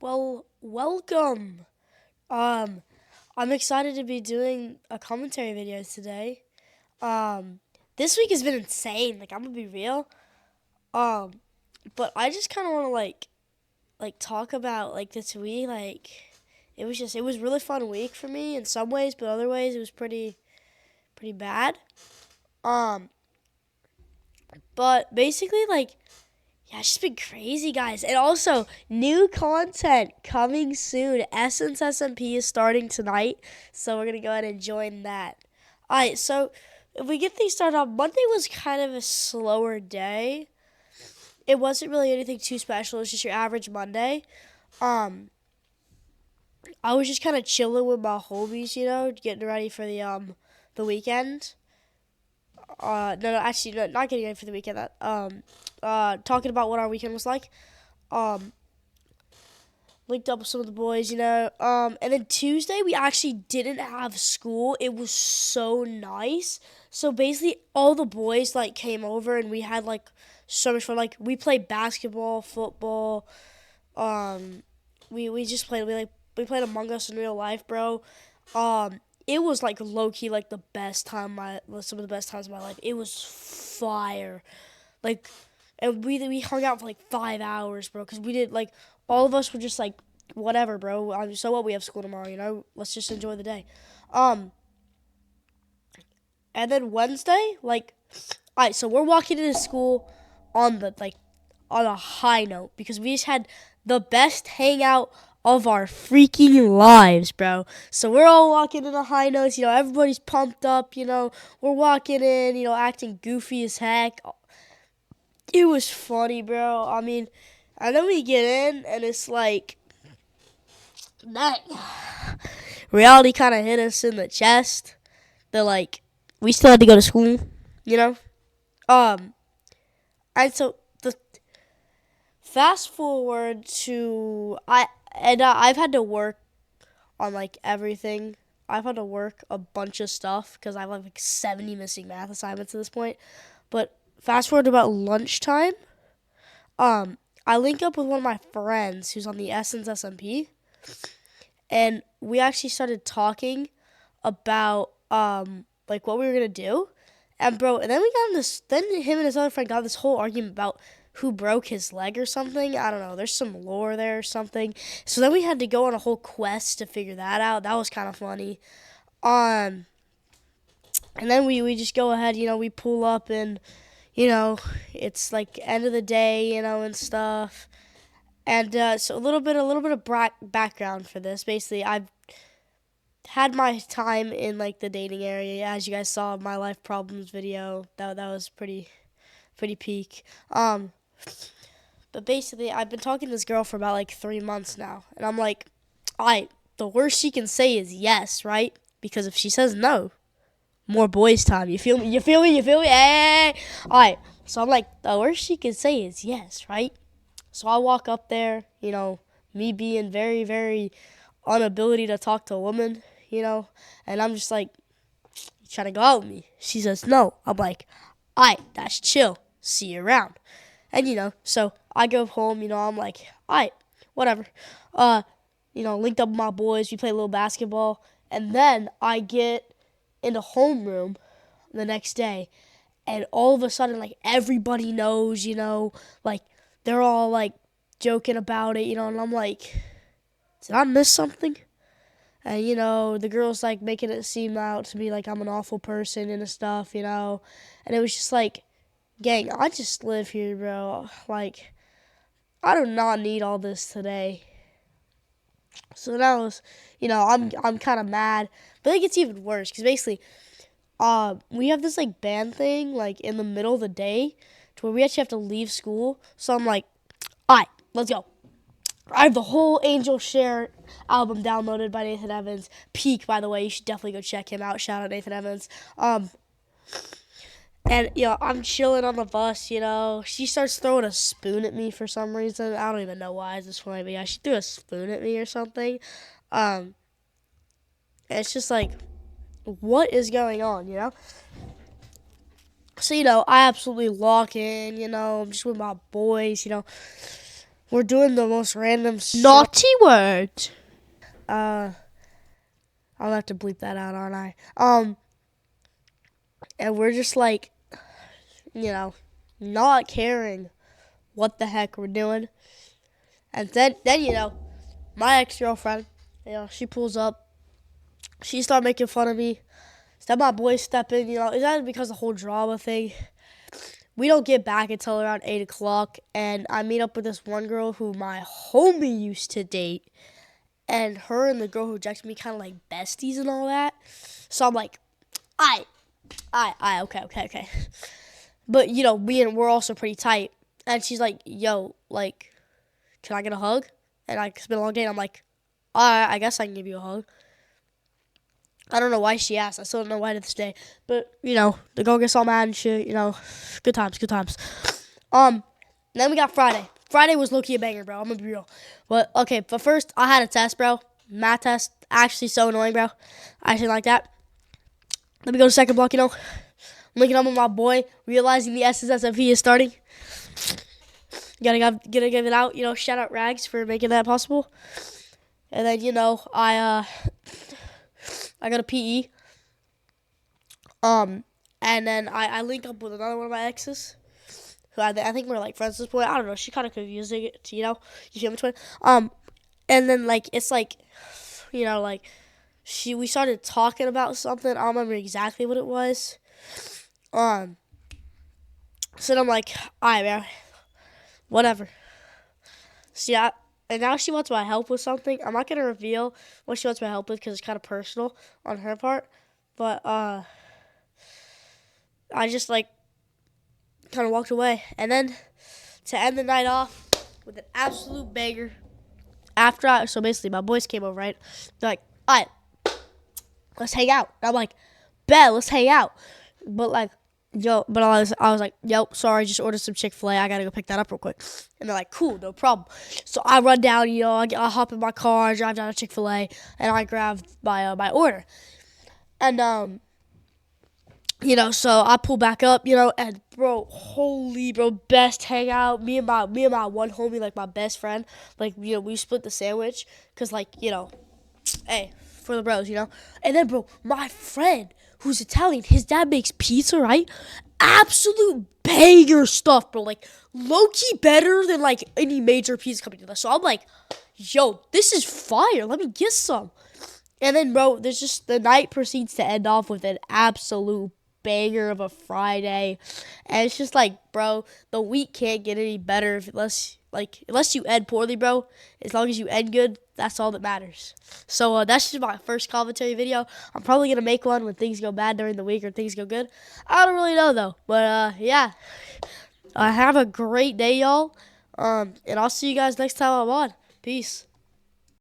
Well, welcome. Um, I'm excited to be doing a commentary video today. Um, this week has been insane. Like I'm gonna be real. Um, but I just kind of want to talk about this week. It was really fun week for me in some ways, but other ways it was pretty bad. Um, but basically yeah, it's just been crazy, guys. And also, new content coming soon. Essence SMP is starting tonight, so we're going to go ahead and join that. All right, so if we get things started off, Monday was kind of a slower day. It wasn't really anything too special. It was just your average Monday. Um, I was just kind of chilling with my homies, getting ready for the weekend. No, actually, no, not getting ready for the weekend. Talking about what our weekend was like. Um, Linked up with some of the boys. And then Tuesday we actually didn't have school. It was so nice. So basically, all the boys came over and we had so much fun. Like we played basketball, football. We just played. We played Among Us in real life, bro. It was low key the best time some of the best times of my life. It was fire. Like, and we hung out for 5 hours, bro. Cause we did all of us were just whatever, bro. So what? We have school tomorrow, Let's just enjoy the day. Um, and then Wednesday, all right. So we're walking into school on on a high note because we just had the best hangout of our freaking lives, bro. So we're all walking in a high notes, everybody's pumped up, we're walking in, acting goofy as heck. It was funny, bro. I mean, and then we get in and it's that reality kind of hit us in the chest. That we still had to go to school, you know. Um, and so the fast forward to I've had to work on everything. I've had to work a bunch of stuff because I have 70 missing math assignments at this point. But fast forward to about lunchtime. I link up with one of my friends who's on the Essence SMP, and we actually started talking about what we were gonna do. And bro, and then we got in this. Then him and his other friend got this whole argument about who broke his leg or something. I don't know. There's some lore there or something. So then we had to go on a whole quest to figure that out. That was kind of funny. Um, and then we just go ahead. We pull up and it's end of the day. And stuff. And so a little bit of background for this. Basically, I've had my time in the dating area, as you guys saw in my life problems video. That was pretty peak. But basically, I've been talking to this girl for about 3 months now, and I'm like, alright, the worst she can say is yes, right? Because if she says no, more boys time. You feel me? You feel me? You feel me? Hey! Alright, so I'm like, the worst she can say is yes, right? So I walk up there, me being very, very unability to talk to a woman, and I'm just like, you trying to go out with me? She says no. I'm like, alright, that's chill. See you around. And so I go home, I'm like, alright, whatever. Linked up with my boys, we play a little basketball, and then I get into homeroom the next day, and all of a sudden, everybody knows, they're all joking about it, and I'm like, did I miss something? And the girls making it seem out to me like I'm an awful person and stuff, and it was just gang, I just live here, bro. I do not need all this today. So that was, I'm kind of mad, but it gets even worse because basically, we have this band thing in the middle of the day, to where we actually have to leave school. So I'm like, all right, let's go. I have the whole Angel Share album downloaded by Nathan Evans. Peak, by the way. You should definitely go check him out. Shout out Nathan Evans. And, I'm chilling on the bus, She starts throwing a spoon at me for some reason. I don't even know why. It's just funny, but yeah, she threw a spoon at me or something. And it's just what is going on, So, I absolutely lock in, I'm just with my boys, we're doing the most random Naughty word. I'll have to bleep that out, aren't I? And we're just like, not caring what the heck we're doing. And then my ex-girlfriend, she pulls up. She started making fun of me. Then my boys step in, is that because of the whole drama thing? We don't get back until around 8 o'clock, and I meet up with this one girl who my homie used to date, and her and the girl who rejected me kind of like besties and all that. So I'm like, okay. But, we're also pretty tight, and she's like, yo, like, can I get a hug? And it's been a long day, and I'm like, I guess I can give you a hug. I don't know why she asked. I still don't know why to this day. But, the girl gets all mad and shit, Good times. Then we got Friday. Friday was low-key a banger, bro. I'm gonna be real. But first, I had a test, bro. Math test. Actually so annoying, bro. I actually like that. Let me go to second block, linking up with my boy, realizing the SSFP is starting. Gotta give it out, shout out Rags for making that possible. And then, I got a PE. And then I link up with another one of my exes. Who I think we're like friends at this point. I don't know. She kind of confusing it, you feel me, twin? And then it's like, we started talking about something. I don't remember exactly what it was. So then I'm like, alright, man, whatever. See, and now she wants my help with something. I'm not gonna reveal what she wants my help with because it's kind of personal on her part. But I just kind of walked away, and then to end the night off with an absolute banger. So basically my boys came over, right? They're like, all right, let's hang out. And I'm like, bet, let's hang out. But I was like, yo, sorry, just ordered some Chick-fil-A. I gotta go pick that up real quick. And they're like, cool, no problem. So I run down, I hop in my car, I drive down to Chick-fil-A, and I grab my order. And so I pull back up, and bro, best hangout. Me and my one homie, like my best friend, we split the sandwich, cause hey, for the bros, And then bro, my friend who's Italian, his dad makes pizza, right? Absolute banger stuff, bro. Like low key better than any major pizza company. So I'm like, yo, this is fire. Let me get some. And then bro, the night proceeds to end off with an absolute banger of a Friday, and it's just bro, the week can't get any better unless you end poorly, bro. As long as you end good, that's all that matters. So that's just my first commentary video. I'm probably gonna make one when things go bad during the week or things go good. I don't really know though, but yeah, have a great day, y'all. And I'll see you guys next time I'm on. Peace.